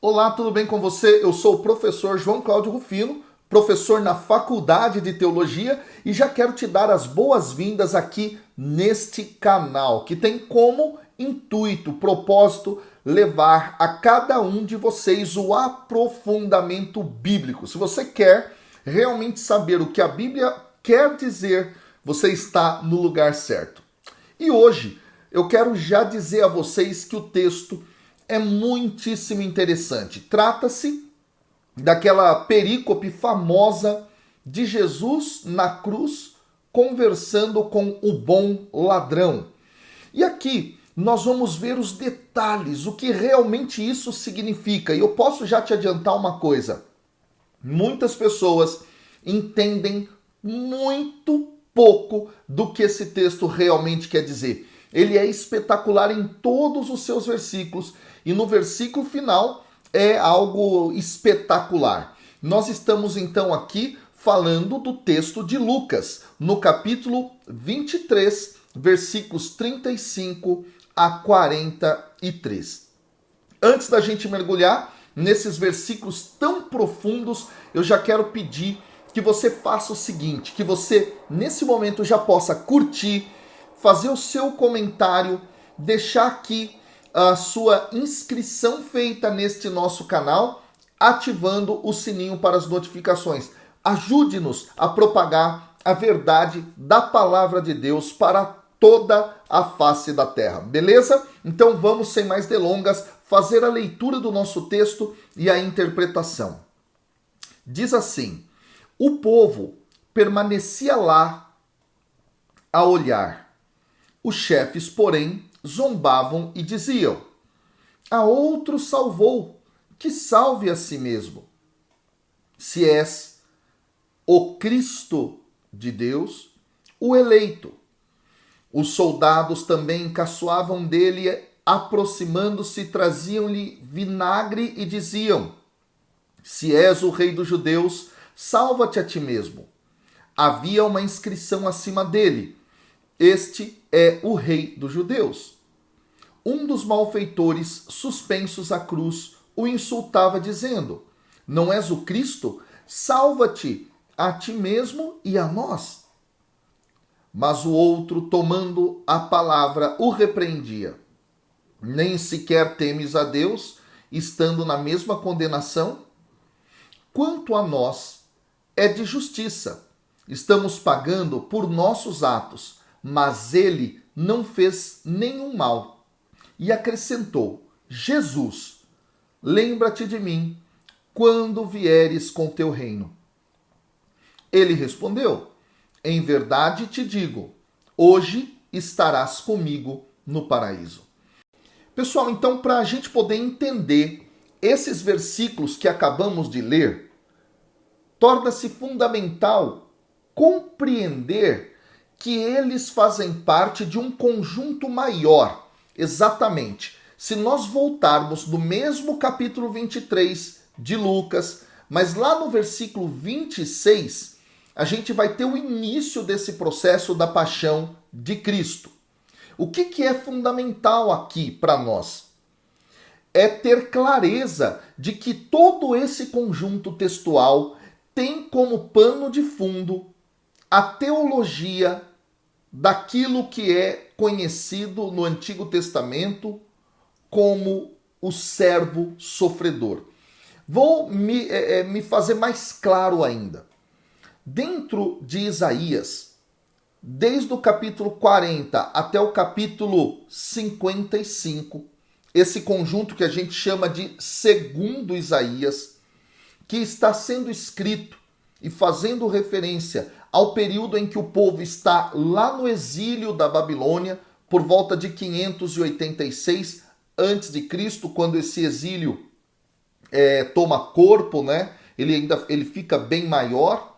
Olá, tudo bem com você? Eu sou o professor João Cláudio Rufino, professor na Faculdade de Teologia, e já quero te dar as boas-vindas aqui neste canal, que tem como intuito, propósito, levar a cada um de vocês o aprofundamento bíblico. Se você quer realmente saber o que a Bíblia quer dizer, você está no lugar certo. E hoje eu quero já dizer a vocês que o texto é muitíssimo interessante. Trata-se daquela perícope famosa de Jesus na cruz conversando com o bom ladrão. E aqui nós vamos ver os detalhes, o que realmente isso significa. E eu posso já te adiantar uma coisa. Muitas pessoas entendem muito pouco do que esse texto realmente quer dizer. Ele é espetacular em todos os seus versículos e no versículo final é algo espetacular. Nós estamos então aqui falando do texto de Lucas, no capítulo 23, versículos 35 a 43. Antes da gente mergulhar nesses versículos tão profundos, eu já quero pedir que você faça o seguinte, que você nesse momento já possa curtir, fazer o seu comentário, deixar aqui a sua inscrição feita neste nosso canal, ativando o sininho para as notificações. Ajude-nos a propagar a verdade da palavra de Deus para toda a face da terra, beleza? Então vamos, sem mais delongas, fazer a leitura do nosso texto e a interpretação. Diz assim: o povo permanecia lá a olhar. Os chefes, porém, zombavam e diziam: a outro salvou, que salve a si mesmo. Se és o Cristo de Deus, o eleito. Os soldados também caçoavam dele, aproximando-se, traziam-lhe vinagre e diziam: se és o rei dos judeus, salva-te a ti mesmo. Havia uma inscrição acima dele: este é o rei dos judeus. Um dos malfeitores, suspensos à cruz, o insultava, dizendo: não és o Cristo? Salva-te a ti mesmo e a nós. Mas o outro, tomando a palavra, o repreendia: nem sequer temes a Deus, estando na mesma condenação? Quanto a nós, é de justiça. Estamos pagando por nossos atos, mas ele não fez nenhum mal. E acrescentou: Jesus, lembra-te de mim quando vieres com teu reino. Ele respondeu: em verdade te digo, hoje estarás comigo no paraíso. Pessoal, então, para a gente poder entender esses versículos que acabamos de ler, torna-se fundamental compreender que eles fazem parte de um conjunto maior. Exatamente. Se nós voltarmos no mesmo capítulo 23 de Lucas, mas lá no versículo 26, a gente vai ter o início desse processo da paixão de Cristo. O que é fundamental aqui para nós? É ter clareza de que todo esse conjunto textual tem como pano de fundo a teologia daquilo que é conhecido no Antigo Testamento como o servo sofredor. Vou me fazer mais claro ainda. Dentro de Isaías, desde o capítulo 40 até o capítulo 55, esse conjunto que a gente chama de segundo Isaías, que está sendo escrito e fazendo referência ao período em que o povo está lá no exílio da Babilônia, por volta de 586 a.C., quando esse exílio toma corpo, né? Ele fica bem maior.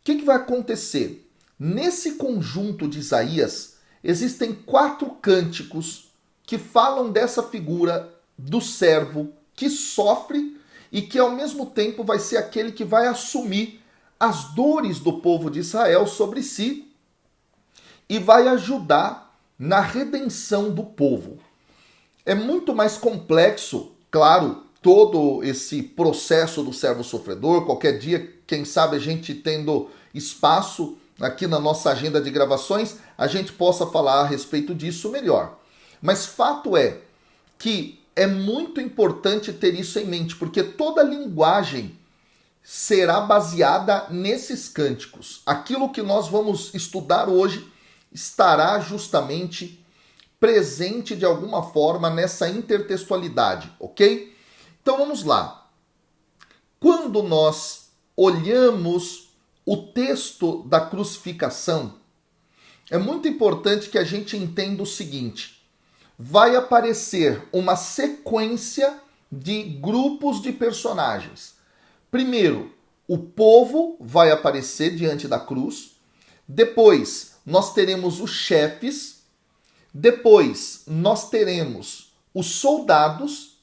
O que vai acontecer? Nesse conjunto de Isaías, existem 4 cânticos que falam dessa figura do servo que sofre e que ao mesmo tempo vai ser aquele que vai assumir as dores do povo de Israel sobre si e vai ajudar na redenção do povo. É muito mais complexo, claro, todo esse processo do servo sofredor. Qualquer dia, quem sabe a gente tendo espaço aqui na nossa agenda de gravações, a gente possa falar a respeito disso melhor. Mas fato é que é muito importante ter isso em mente, porque toda linguagem será baseada nesses cânticos. Aquilo que nós vamos estudar hoje estará justamente presente de alguma forma nessa intertextualidade, ok? Então vamos lá. Quando nós olhamos o texto da crucificação, é muito importante que a gente entenda o seguinte: vai aparecer uma sequência de grupos de personagens. Primeiro, o povo vai aparecer diante da cruz. Depois, nós teremos os chefes. Depois, nós teremos os soldados.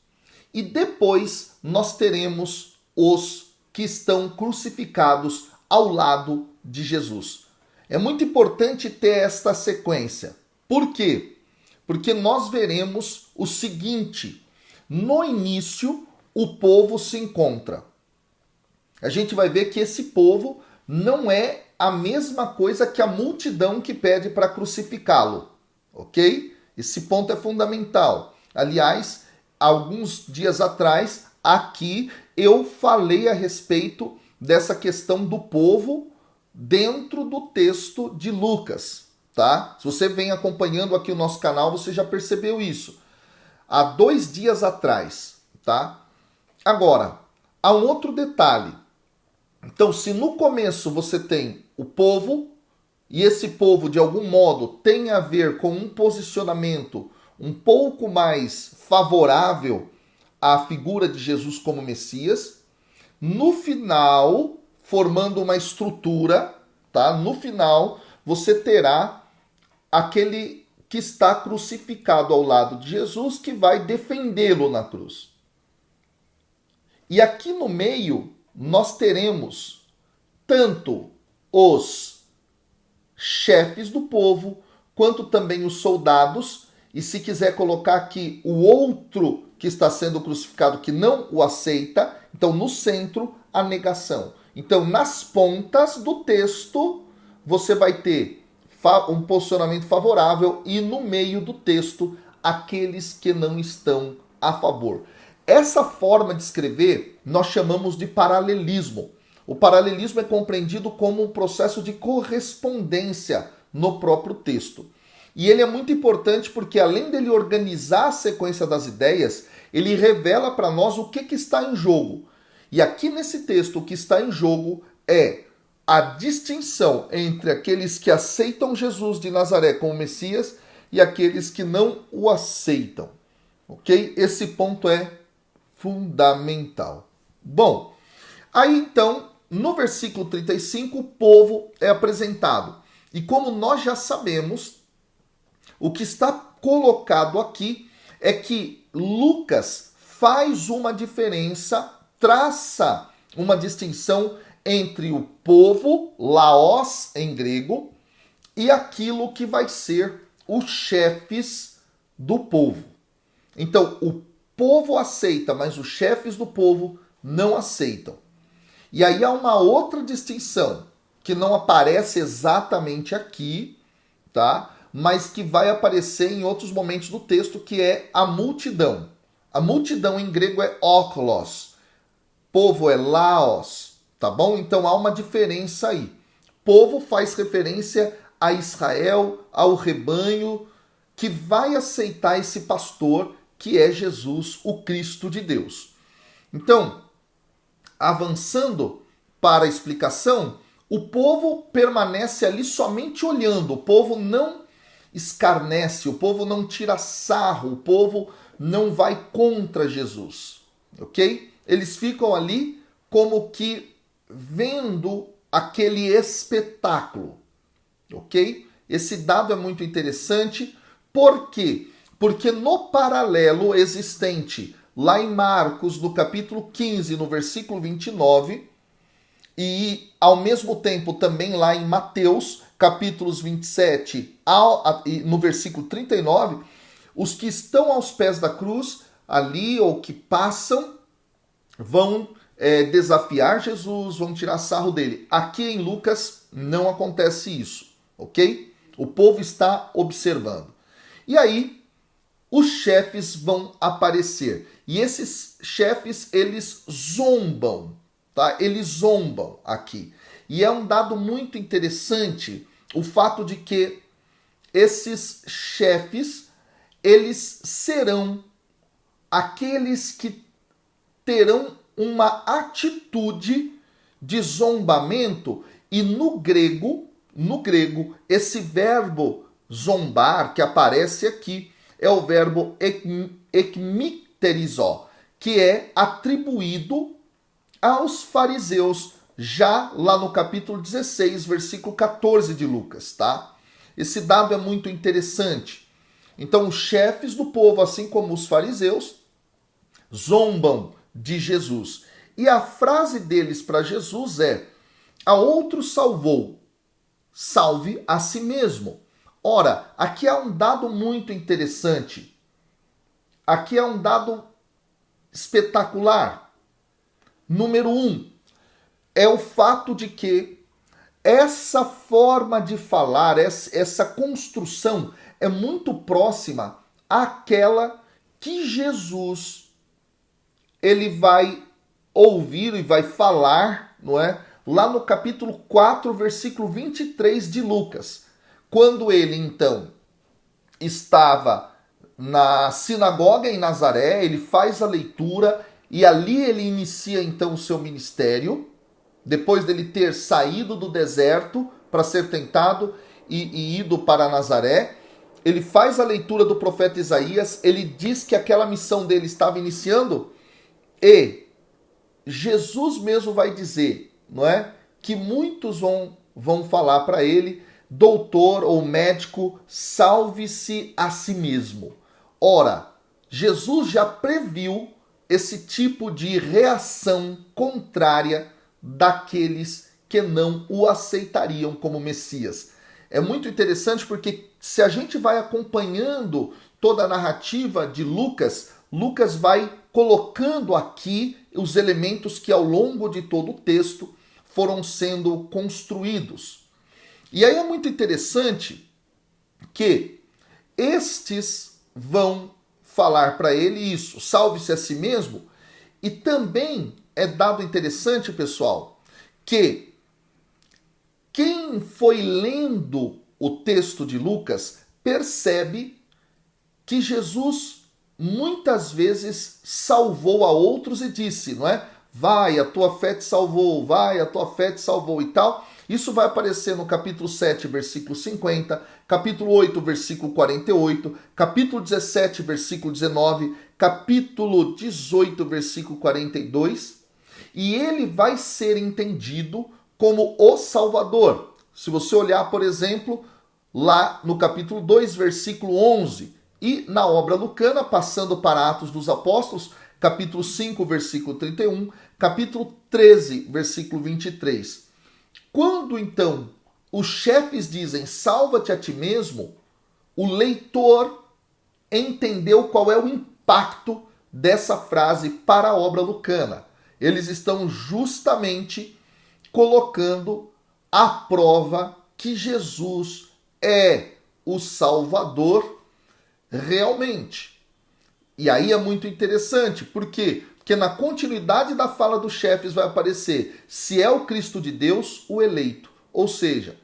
E depois, nós teremos os que estão crucificados ao lado de Jesus. É muito importante ter esta sequência. Por quê? Porque nós veremos o seguinte: no início, o povo se encontra. A gente vai ver que esse povo não é a mesma coisa que a multidão que pede para crucificá-lo, ok? Esse ponto é fundamental. Aliás, alguns dias atrás, aqui, eu falei a respeito dessa questão do povo dentro do texto de Lucas, tá? Se você vem acompanhando aqui o nosso canal, você já percebeu isso. Há 2 dias atrás, tá? Agora, há um outro detalhe. Então, se no começo você tem o povo, e esse povo, de algum modo, tem a ver com um posicionamento um pouco mais favorável à figura de Jesus como Messias, no final, formando uma estrutura, tá? No final, você terá aquele que está crucificado ao lado de Jesus, que vai defendê-lo na cruz. E aqui no meio, nós teremos tanto os chefes do povo, quanto também os soldados, e se quiser colocar aqui o outro que está sendo crucificado, que não o aceita, então no centro, a negação. Então, nas pontas do texto, você vai ter um posicionamento favorável e no meio do texto, aqueles que não estão a favor. Essa forma de escrever nós chamamos de paralelismo. O paralelismo é compreendido como um processo de correspondência no próprio texto. E ele é muito importante porque, além dele organizar a sequência das ideias, ele revela para nós o que está em jogo. E aqui nesse texto, o que está em jogo é a distinção entre aqueles que aceitam Jesus de Nazaré como Messias e aqueles que não o aceitam. Ok? Esse ponto é fundamental. Bom, aí então, no versículo 35, o povo é apresentado. E como nós já sabemos, o que está colocado aqui é que Lucas faz uma diferença, traça uma distinção entre o povo, laos em grego, e aquilo que vai ser os chefes do povo. Então, o povo aceita, mas os chefes do povo não aceitam. E aí há uma outra distinção que não aparece exatamente aqui, tá? Mas que vai aparecer em outros momentos do texto, que é a multidão. A multidão em grego é óklos, povo é laos, tá bom? Então há uma diferença aí. Povo faz referência a Israel, ao rebanho que vai aceitar esse pastor que é Jesus, o Cristo de Deus. Então, avançando para a explicação, o povo permanece ali somente olhando, o povo não escarnece, o povo não tira sarro, o povo não vai contra Jesus, ok? Eles ficam ali como que vendo aquele espetáculo, ok? Esse dado é muito interessante, por quê? Porque no paralelo existente lá em Marcos, no capítulo 15, no versículo 29, e ao mesmo tempo também lá em Mateus, capítulos 27, no versículo 39, os que estão aos pés da cruz, ali, ou que passam, vão desafiar Jesus, vão tirar sarro dele. Aqui em Lucas não acontece isso, ok? O povo está observando. E aí, os chefes vão aparecer. E esses chefes, eles zombam, tá? Eles zombam aqui. E é um dado muito interessante o fato de que esses chefes, eles serão aqueles que terão uma atitude de zombamento, e no grego, esse verbo zombar que aparece aqui é o verbo ekmiterizó, que é atribuído aos fariseus, já lá no capítulo 16, versículo 14 de Lucas, tá? Esse dado é muito interessante. Então, os chefes do povo, assim como os fariseus, zombam de Jesus. E a frase deles para Jesus é: a outro salvou, salve a si mesmo. Ora, aqui há um dado muito interessante. Aqui há um dado espetacular. Número 1 é o fato de que essa forma de falar, essa construção é muito próxima àquela que Jesus ele vai ouvir e vai falar, não é? Lá no capítulo 4, versículo 23 de Lucas. Quando ele, então, estava na sinagoga em Nazaré, ele faz a leitura e ali ele inicia, então, o seu ministério, depois dele ter saído do deserto para ser tentado e ido para Nazaré. Ele faz a leitura do profeta Isaías, ele diz que aquela missão dele estava iniciando. E Jesus mesmo vai dizer, não é? Que muitos vão falar para ele: doutor ou médico, salve-se a si mesmo. Ora, Jesus já previu esse tipo de reação contrária daqueles que não o aceitariam como Messias. É muito interessante porque se a gente vai acompanhando toda a narrativa de Lucas, Lucas vai colocando aqui os elementos que ao longo de todo o texto foram sendo construídos. E aí é muito interessante que estes vão falar para ele isso, salve-se a si mesmo, e também é dado interessante, pessoal, que quem foi lendo o texto de Lucas percebe que Jesus muitas vezes salvou a outros e disse, não é? Vai, a tua fé te salvou, vai, a tua fé te salvou e tal. Isso vai aparecer no capítulo 7, versículo 50, capítulo 8, versículo 48, capítulo 17, versículo 19, capítulo 18, versículo 42. E ele vai ser entendido como o Salvador. Se você olhar, por exemplo, lá no capítulo 2, versículo 11, e na obra lucana, passando para Atos dos Apóstolos, capítulo 5, versículo 31, capítulo 13, versículo 23. Quando, então, os chefes dizem salva-te a ti mesmo, o leitor entendeu qual é o impacto dessa frase para a obra lucana. Eles estão justamente colocando à prova que Jesus é o Salvador realmente. E aí é muito interessante, por quê? Porque na continuidade da fala dos chefes vai aparecer: se é o Cristo de Deus, o eleito. Ou seja,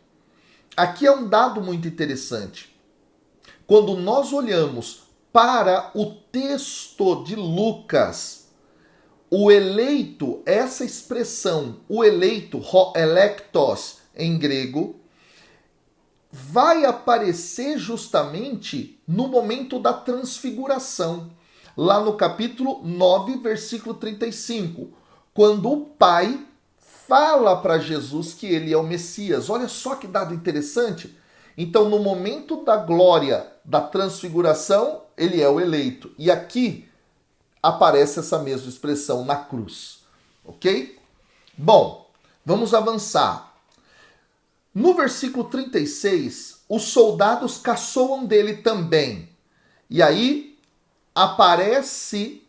aqui é um dado muito interessante. Quando nós olhamos para o texto de Lucas, o eleito, essa expressão, o eleito, ho electos em grego, vai aparecer justamente no momento da transfiguração, lá no capítulo 9, versículo 35, quando o Pai fala para Jesus que ele é o Messias. Olha só que dado interessante. Então, no momento da glória da transfiguração, ele é o eleito. E aqui aparece essa mesma expressão na cruz. Ok? Bom, vamos avançar. No versículo 36, os soldados caçoam dele também. E aí aparece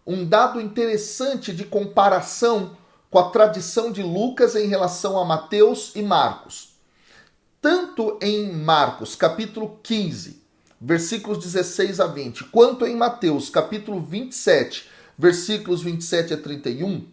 um dado interessante de comparação com a tradição de Lucas em relação a Mateus e Marcos. Tanto em Marcos, capítulo 15, versículos 16 a 20, quanto em Mateus, capítulo 27, versículos 27 a 31,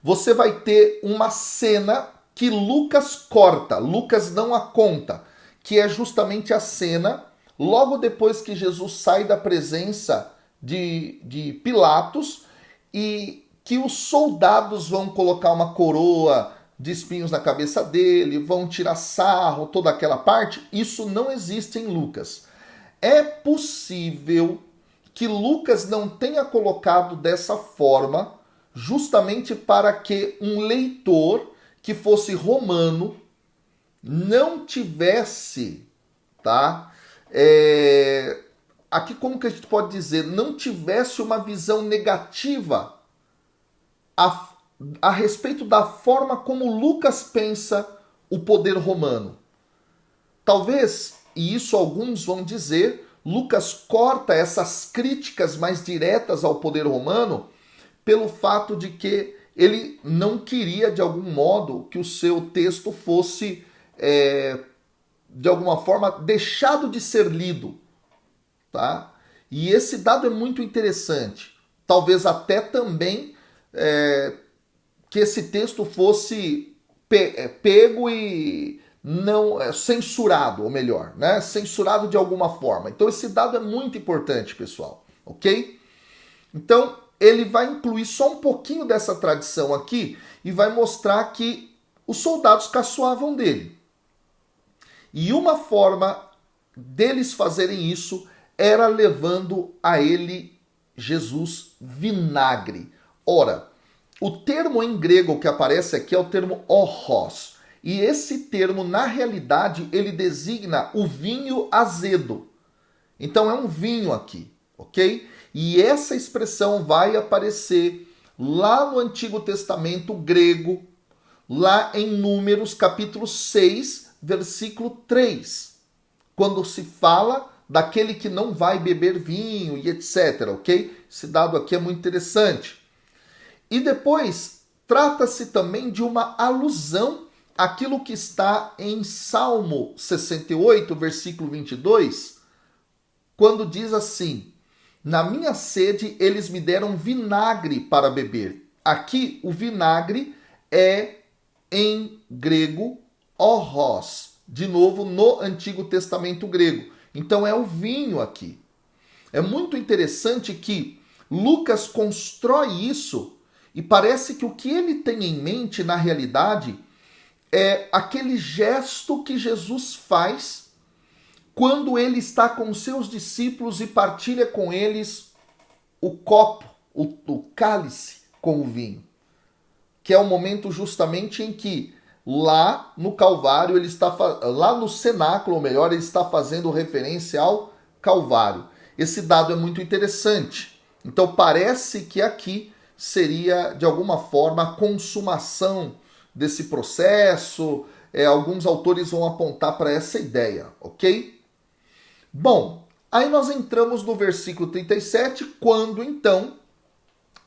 você vai ter uma cena que Lucas corta, Lucas não a conta, que é justamente a cena logo depois que Jesus sai da presença de Pilatos e que os soldados vão colocar uma coroa de espinhos na cabeça dele, vão tirar sarro, toda aquela parte. Isso não existe em Lucas. É possível que Lucas não tenha colocado dessa forma, justamente para que um leitor que fosse romano não tivesse, tá? Aqui como que a gente pode dizer? Não tivesse uma visão negativa a respeito da forma como Lucas pensa o poder romano. Talvez, e isso alguns vão dizer, Lucas corta essas críticas mais diretas ao poder romano pelo fato de que ele não queria, de algum modo, que o seu texto fosse, de alguma forma, deixado de ser lido. Tá? E esse dado é muito interessante. Talvez até também que esse texto fosse pego e não censurado, ou melhor, né? Censurado de alguma forma. Então esse dado é muito importante, pessoal, ok? Então ele vai incluir só um pouquinho dessa tradição aqui e vai mostrar que os soldados caçoavam dele. E uma forma deles fazerem isso era levando a ele, Jesus, vinagre. Ora, o termo em grego que aparece aqui é o termo orros. E esse termo, na realidade, ele designa o vinho azedo. Então é um vinho aqui, ok? E essa expressão vai aparecer lá no Antigo Testamento grego, lá em Números capítulo 6, versículo 3. Quando se fala daquele que não vai beber vinho e etc, ok? Esse dado aqui é muito interessante. E depois, trata-se também de uma alusão àquilo que está em Salmo 68, versículo 22, quando diz assim: na minha sede eles me deram vinagre para beber. Aqui o vinagre é em grego orros, de novo no Antigo Testamento grego. Então é o vinho aqui. É muito interessante que Lucas constrói isso e parece que o que ele tem em mente, na realidade, é aquele gesto que Jesus faz quando ele está com seus discípulos e partilha com eles o copo, o cálice com o vinho. Que é o momento justamente em que lá no Calvário, ele está lá no cenáculo, ou melhor, ele está fazendo referência ao Calvário. Esse dado é muito interessante. Então parece que aqui seria, de alguma forma, a consumação desse processo. Alguns autores vão apontar para essa ideia, ok? Bom, aí nós entramos no versículo 37, quando então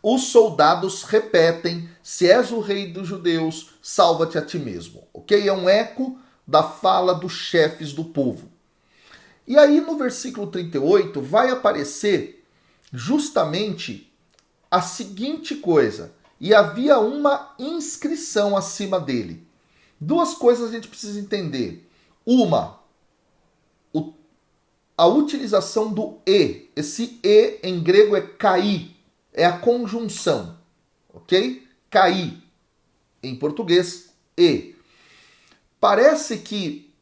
os soldados repetem: se és o rei dos judeus, salva-te a ti mesmo, ok? É um eco da fala dos chefes do povo. E aí no versículo 38 vai aparecer justamente a seguinte coisa: e havia uma inscrição acima dele. Duas coisas a gente precisa entender. Uma, a utilização do e. Esse e em grego é kai, é a conjunção, ok? Kai, em português, e. Parece que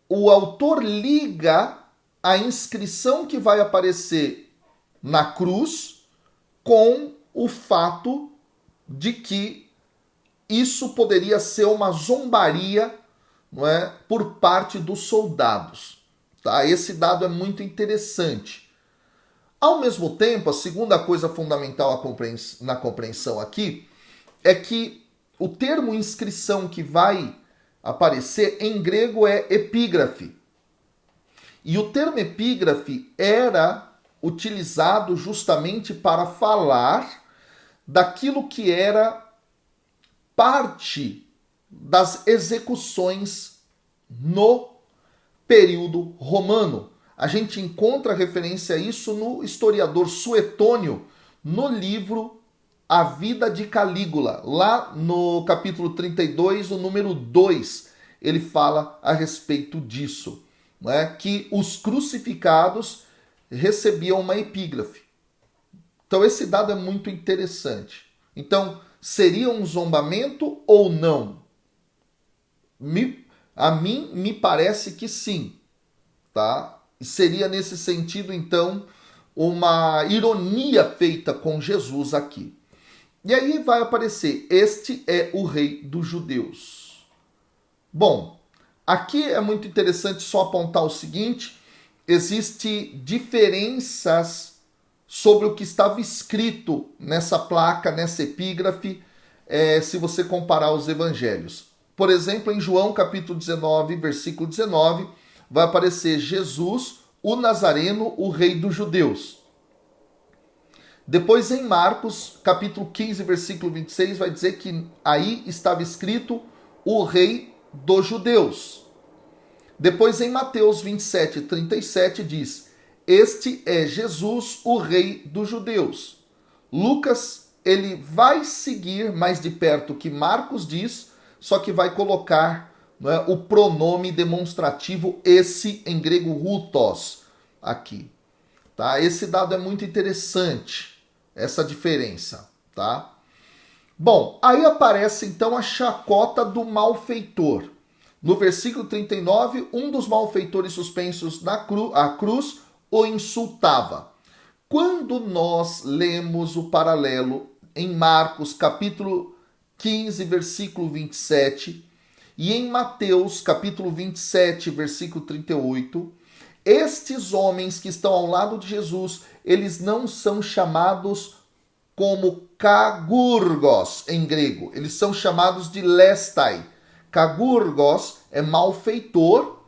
o autor liga a inscrição que vai aparecer na cruz com o fato de que isso poderia ser uma zombaria, não é, por parte dos soldados. Tá? Esse dado é muito interessante. Ao mesmo tempo, a segunda coisa fundamental na compreensão aqui é que o termo inscrição que vai aparecer em grego é epígrafe. E o termo epígrafe era utilizado justamente para falar daquilo que era parte das execuções no período romano. A gente encontra referência a isso no historiador Suetônio, no livro A Vida de Calígula, lá no capítulo 32, o número 2, ele fala a respeito disso, né? Que os crucificados recebiam uma epígrafe. Então esse dado é muito interessante. Então, seria um zombamento ou não? A mim me parece que sim, tá? Seria nesse sentido, então, uma ironia feita com Jesus aqui. E aí vai aparecer, este é o rei dos judeus. Bom, aqui é muito interessante só apontar o seguinte, existem diferenças sobre o que estava escrito nessa placa, nessa epígrafe, se você comparar os evangelhos. Por exemplo, em João capítulo 19, versículo 19, vai aparecer Jesus, o Nazareno, o rei dos judeus. Depois em Marcos, capítulo 15, versículo 26, vai dizer que aí estava escrito o rei dos judeus. Depois em Mateus 27, 37 diz, este é Jesus, o rei dos judeus. Lucas, ele vai seguir mais de perto o que Marcos diz, só que vai colocar, né, o pronome demonstrativo esse em grego hutos aqui. Tá? Esse dado é muito interessante, essa diferença. Tá? Bom, aí aparece então a chacota do malfeitor. No versículo 39, um dos malfeitores suspensos na cruz o insultava. Quando nós lemos o paralelo em Marcos capítulo 15, versículo 27, e em Mateus capítulo 27, versículo 38, estes homens que estão ao lado de Jesus, eles não são chamados como kagurgos em grego, eles são chamados de lestai. Kagurgos é malfeitor,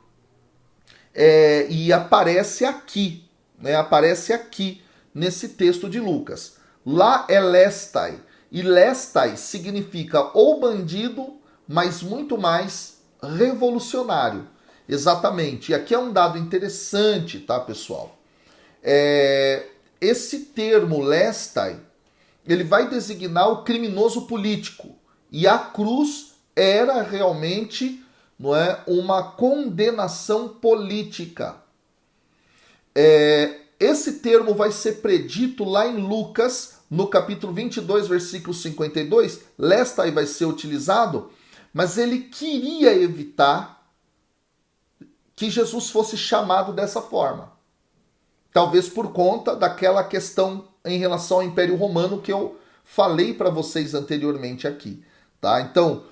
e aparece aqui, né? Aparece aqui nesse texto de Lucas. Lá é lestai, e lestai significa ou bandido, mas muito mais revolucionário. Exatamente. E aqui é um dado interessante, tá, pessoal? Esse termo lestai, ele vai designar o criminoso político. E a cruz era realmente, não é, uma condenação política. Esse termo vai ser predito lá em Lucas, no capítulo 22, versículo 52. Lestai vai ser utilizado, mas ele queria evitar que Jesus fosse chamado dessa forma. Talvez por conta daquela questão em relação ao Império Romano que eu falei para vocês anteriormente aqui. Tá? Então,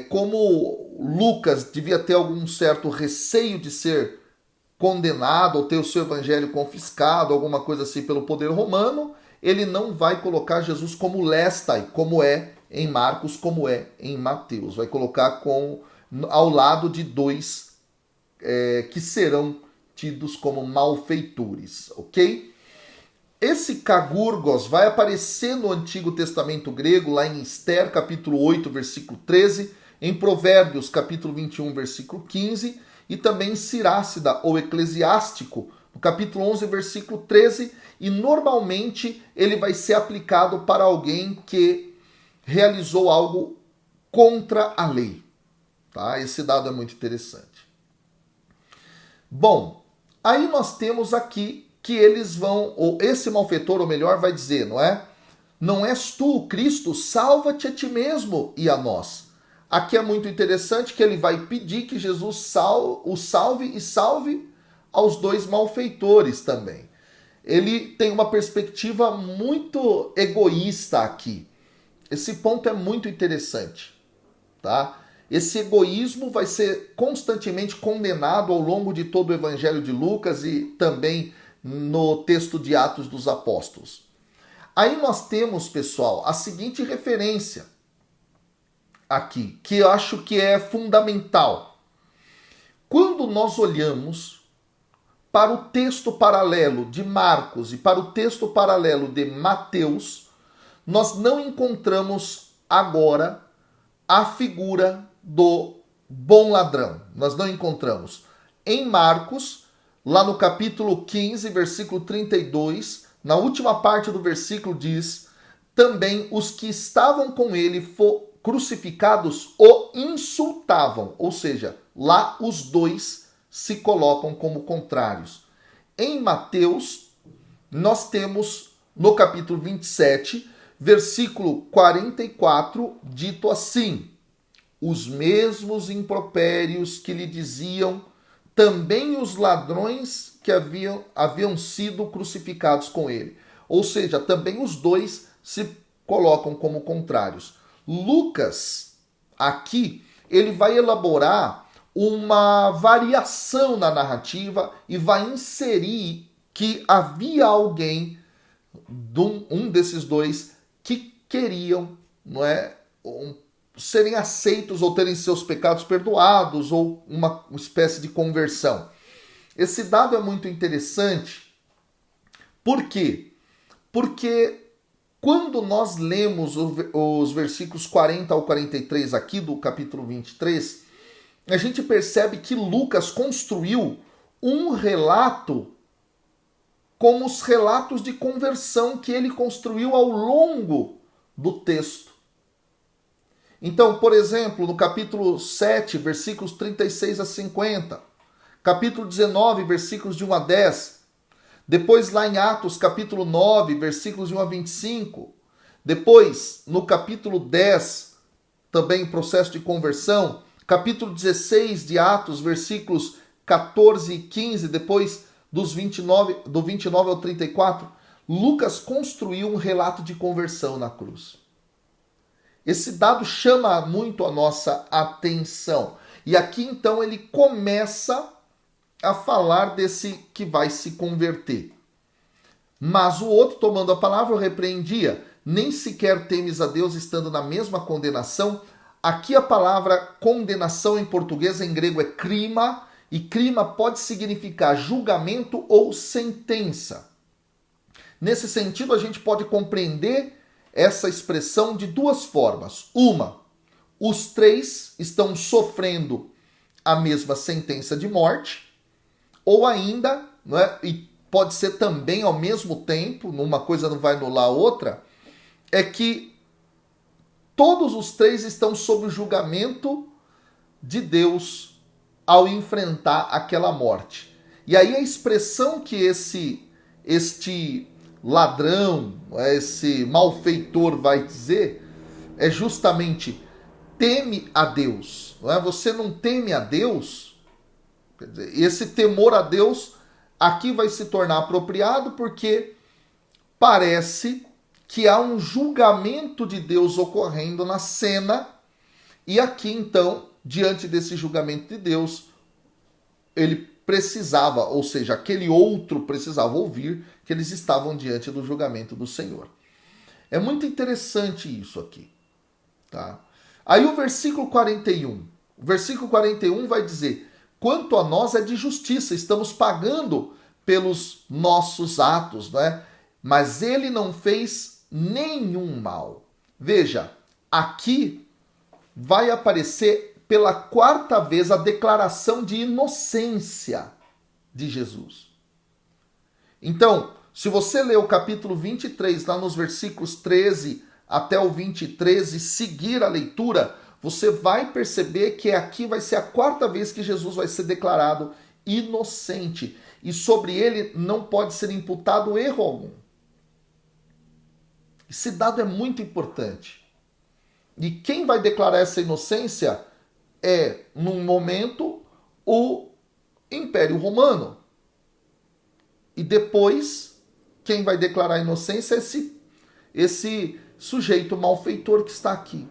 como Lucas devia ter algum certo receio de ser condenado ou ter o seu evangelho confiscado, alguma coisa assim pelo poder romano, ele não vai colocar Jesus como lestai, como é em Marcos, como é em Mateus. Vai colocar ao lado de dois que serão tidos como malfeitores, ok? Esse kagurgos vai aparecer no Antigo Testamento grego, lá em Esther, capítulo 8, versículo 13, em Provérbios, capítulo 21, versículo 15, e também em Sirácida, ou Eclesiástico, no capítulo 11, versículo 13, e normalmente ele vai ser aplicado para alguém que realizou algo contra a lei. Tá? Esse dado é muito interessante. Bom, aí nós temos aqui que eles vão, ou esse malfeitor, ou melhor, vai dizer, não é? Não és tu o Cristo, salva-te a ti mesmo e a nós. Aqui é muito interessante que ele vai pedir que Jesus o salve e salve aos dois malfeitores também. Ele tem uma perspectiva muito egoísta aqui. Esse ponto é muito interessante, tá? Esse egoísmo vai ser constantemente condenado ao longo de todo o Evangelho de Lucas e também no texto de Atos dos Apóstolos. Aí nós temos, pessoal, a seguinte referência aqui, que eu acho que é fundamental. Quando nós olhamos para o texto paralelo de Marcos e para o texto paralelo de Mateus, nós não encontramos agora a figura do bom ladrão. Nós não encontramos. Em Marcos, lá no capítulo 15, versículo 32, na última parte do versículo diz: também os que estavam com ele crucificados o insultavam. Ou seja, lá os dois se colocam como contrários. Em Mateus, nós temos no capítulo 27, versículo 44, dito assim: os mesmos impropérios que lhe diziam também os ladrões que haviam sido crucificados com ele. Ou seja, também os dois se colocam como contrários. Lucas, aqui, ele vai elaborar uma variação na narrativa e vai inserir que havia alguém, um desses dois, que queriam, não é, serem aceitos ou terem seus pecados perdoados ou uma espécie de conversão. Esse dado é muito interessante. Por quê? Porque quando nós lemos os versículos 40 ao 43 aqui do capítulo 23, a gente percebe que Lucas construiu um relato como os relatos de conversão que ele construiu ao longo do texto. Então, por exemplo, no capítulo 7, versículos 36 a 50, capítulo 19, versículos de 1 a 10, depois lá em Atos, capítulo 9, versículos de 1 a 25, depois no capítulo 10, também processo de conversão, capítulo 16 de Atos, versículos 14 e 15, depois do 29 ao 34, Lucas construiu um relato de conversão na cruz. Esse dado chama muito a nossa atenção. E aqui então ele começa a falar desse que vai se converter. Mas o outro, tomando a palavra, o repreendia. Nem sequer temes a Deus estando na mesma condenação. Aqui a palavra condenação em português, em grego é crima, e crima pode significar julgamento ou sentença. Nesse sentido, a gente pode compreender essa expressão de duas formas. Uma, os três estão sofrendo a mesma sentença de morte, ou ainda, não é, e pode ser também ao mesmo tempo, uma coisa não vai anular a outra, é que todos os três estão sob o julgamento de Deus ao enfrentar aquela morte. E aí a expressão que este ladrão, esse malfeitor vai dizer, é justamente teme a Deus. Não é? Você não teme a Deus? Quer dizer, esse temor a Deus aqui vai se tornar apropriado porque parece que há um julgamento de Deus ocorrendo na cena, e aqui então, diante desse julgamento de Deus, ele precisava, ou seja, aquele outro precisava ouvir que eles estavam diante do julgamento do Senhor. É muito interessante isso aqui, tá? Aí o versículo 41. O versículo 41 vai dizer: quanto a nós é de justiça, estamos pagando pelos nossos atos, não é? Mas ele não fez nenhum mal. Veja, aqui vai aparecer pela quarta vez a declaração de inocência de Jesus. Então, se você ler o capítulo 23, lá nos versículos 13 até o 23 e seguir a leitura, você vai perceber que aqui vai ser a quarta vez que Jesus vai ser declarado inocente. E sobre ele não pode ser imputado erro algum. Esse dado é muito importante. E quem vai declarar essa inocência é, num momento, o Império Romano. E depois, quem vai declarar a inocência é esse sujeito malfeitor que está aqui.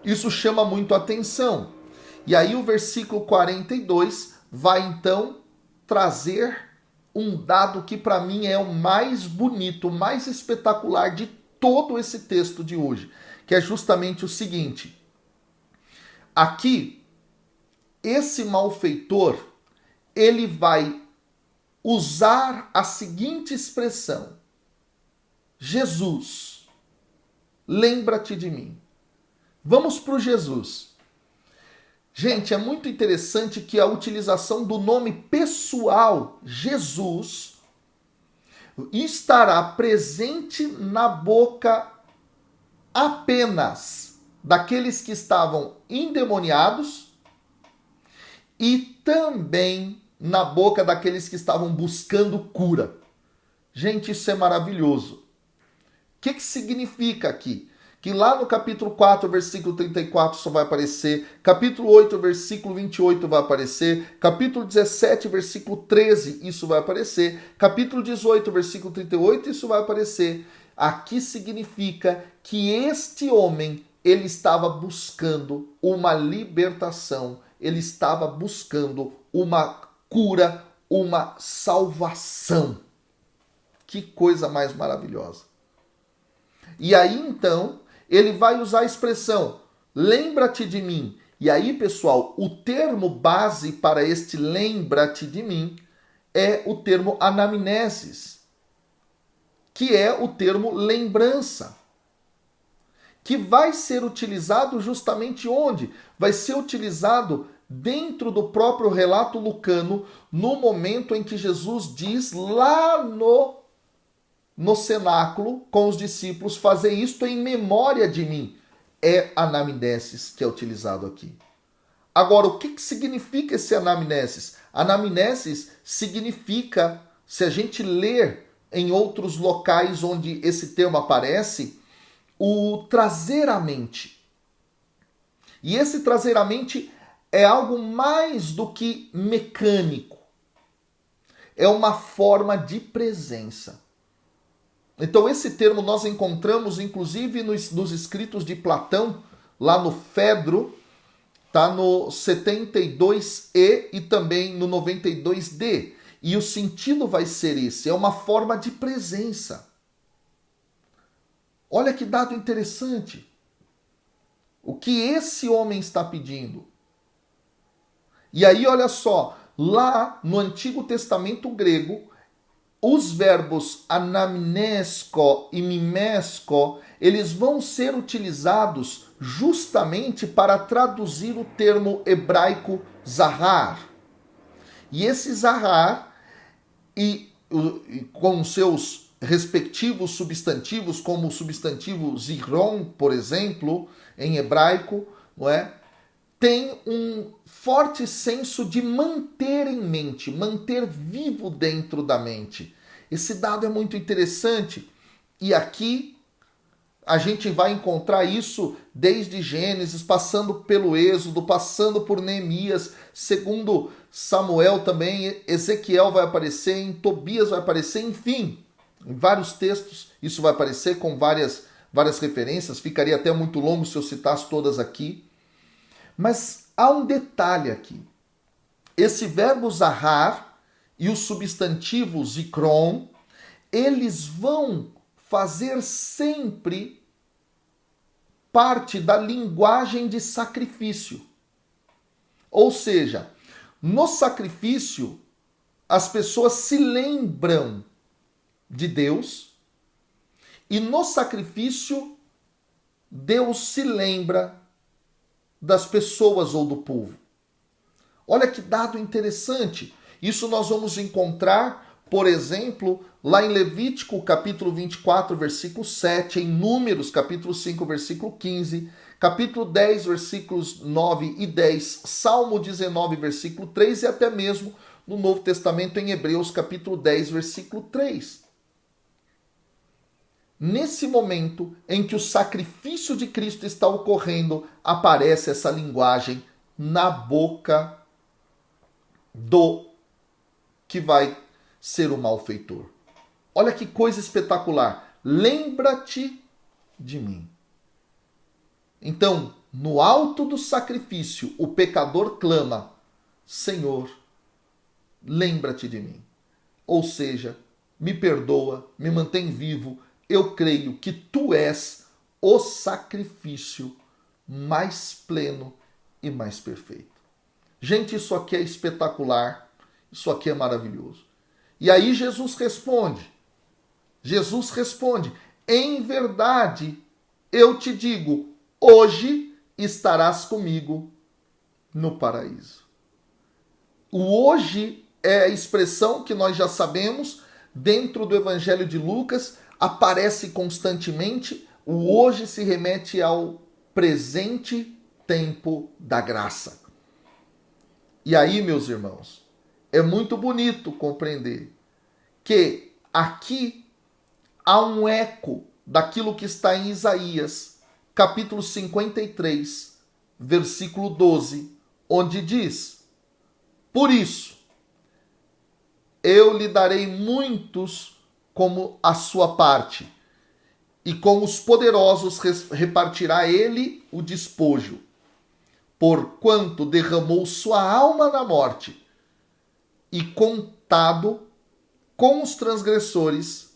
Isso chama muito a atenção. E aí o versículo 42 vai então trazer um dado que para mim é o mais bonito, o mais espetacular de todo esse texto de hoje, que é justamente o seguinte. Aqui, esse malfeitor, ele vai usar a seguinte expressão: Jesus, lembra-te de mim. Vamos para o Jesus. Gente, é muito interessante que a utilização do nome pessoal Jesus estará presente na boca apenas daqueles que estavam endemoniados e também na boca daqueles que estavam buscando cura. Gente, isso é maravilhoso. O que significa aqui? Que lá no capítulo 4, versículo 34 só vai aparecer, capítulo 8, versículo 28 vai aparecer, capítulo 17, versículo 13, isso vai aparecer, capítulo 18, versículo 38, isso vai aparecer. Aqui significa que este homem, ele estava buscando uma libertação, ele estava buscando uma cura, uma salvação. Que coisa mais maravilhosa. E aí então, ele vai usar a expressão, lembra-te de mim. E aí, pessoal, o termo base para este lembra-te de mim é o termo anamnesis, que é o termo lembrança, que vai ser utilizado justamente onde? Vai ser utilizado dentro do próprio relato lucano, no momento em que Jesus diz lá no cenáculo com os discípulos, fazer isto em memória de mim. É anamnesis que é utilizado aqui. Agora, o que significa esse anamnesis? Anamnesis significa, se a gente ler em outros locais onde esse termo aparece, o trazer à mente. E esse trazer à mente é algo mais do que mecânico. É uma forma de presença. Então esse termo nós encontramos inclusive nos escritos de Platão, lá no Fedro, tá no 72e e também no 92d. E o sentido vai ser esse, é uma forma de presença. Olha que dado interessante. O que esse homem está pedindo? E aí olha só, lá no Antigo Testamento grego, os verbos anamnesko e mimesko, eles vão ser utilizados justamente para traduzir o termo hebraico zahar. E esse zahar, com seus respectivos substantivos, como o substantivo zichron, por exemplo, em hebraico, não é? Tem um forte senso de manter em mente, manter vivo dentro da mente. Esse dado é muito interessante e aqui a gente vai encontrar isso desde Gênesis, passando pelo Êxodo, passando por Neemias, segundo Samuel também, Ezequiel vai aparecer, em Tobias vai aparecer, enfim, em vários textos isso vai aparecer com várias referências, ficaria até muito longo se eu citasse todas aqui. Mas há um detalhe aqui. Esse verbo zahar e o substantivo zikron, eles vão fazer sempre parte da linguagem de sacrifício. Ou seja, no sacrifício, as pessoas se lembram de Deus e no sacrifício, Deus se lembra das pessoas ou do povo. Olha que dado interessante. Isso nós vamos encontrar, por exemplo, lá em Levítico, capítulo 24, versículo 7, em Números, capítulo 5, versículo 15, capítulo 10, versículos 9 e 10, Salmo 19, versículo 3 e até mesmo no Novo Testamento em Hebreus, capítulo 10, versículo 3. Nesse momento em que o sacrifício de Cristo está ocorrendo, aparece essa linguagem na boca do que vai ser o malfeitor. Olha que coisa espetacular. Lembra-te de mim. Então, no alto do sacrifício, o pecador clama: Senhor, lembra-te de mim. Ou seja, me perdoa, me mantém vivo. Eu creio que tu és o sacrifício mais pleno e mais perfeito. Gente, isso aqui é espetacular, isso aqui é maravilhoso. E aí Jesus responde, em verdade, eu te digo, hoje estarás comigo no paraíso. O hoje é a expressão que nós já sabemos, dentro do Evangelho de Lucas, aparece constantemente. O hoje se remete ao presente tempo da graça. E aí, meus irmãos, é muito bonito compreender que aqui há um eco daquilo que está em Isaías, capítulo 53, versículo 12, onde diz: por isso, eu lhe darei muitos como a sua parte, e com os poderosos repartirá ele o despojo, porquanto derramou sua alma na morte, e contado com os transgressores,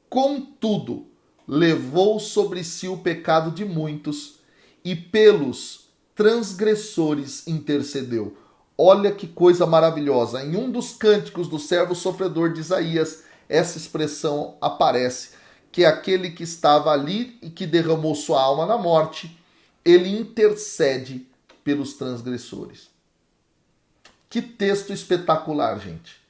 contudo, levou sobre si o pecado de muitos, e pelos transgressores intercedeu. Olha que coisa maravilhosa. Em um dos cânticos do servo sofredor de Isaías, essa expressão aparece, que é aquele que estava ali e que derramou sua alma na morte, ele intercede pelos transgressores. Que texto espetacular, gente.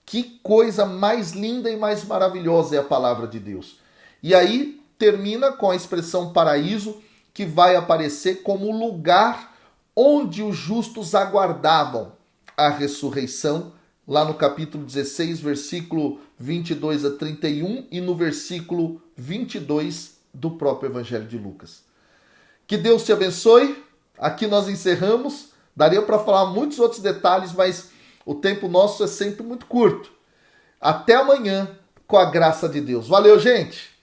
Que coisa mais linda e mais maravilhosa é a palavra de Deus. E aí termina com a expressão paraíso, que vai aparecer como o lugar onde os justos aguardavam a ressurreição, lá no capítulo 16, versículo 22 a 31 e no versículo 22 do próprio Evangelho de Lucas. Que Deus te abençoe. Aqui nós encerramos. Daria para falar muitos outros detalhes, mas o tempo nosso é sempre muito curto. Até amanhã, com a graça de Deus. Valeu, gente!